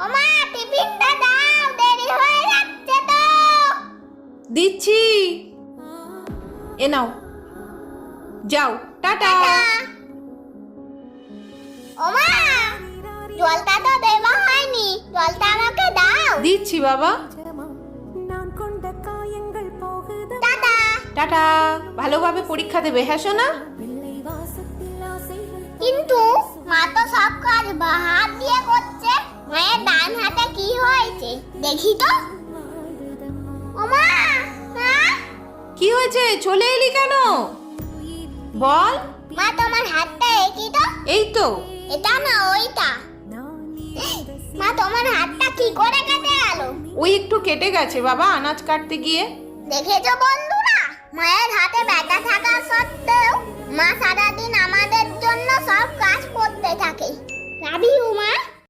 ওমা টিফিনটা দাও, দেরি হয়ে যাচ্ছে তো। দিচ্ছি, এ নাও, যাও, টাটা। ওমা জলটা তো দেওয়া হয়নি, জলটা আমাকে দাও। দিচ্ছি বাবা। টাটা। টাটা, ভালোভাবে পরীক্ষা দেবে, হ্যাঁ সোনা? কিন্তু মা তো সব কাজ বাঁ হাত দিয়ে করছে, মায়ের ডান হাতে কি হয়েছে দেখি তো। ওমা মা, কি হয়েছে, চলে এলি কেন? বল। মা তোমার হাতটা একই তো। এই তো। এটা না ওইটা। মা তোমার হাতটা কি করে কেটে গেল? ওই একটু কেটে গেছে বাবা, আনাজ কাটতে গিয়ে। দেখেছো বন্ধুরা, মায়ের হাতে ব্যথা থাকা সত্ত্বেও মা সারাদিন আমাদের জন্য সব কাজ করতে থাকে। লাভ ইউ মা।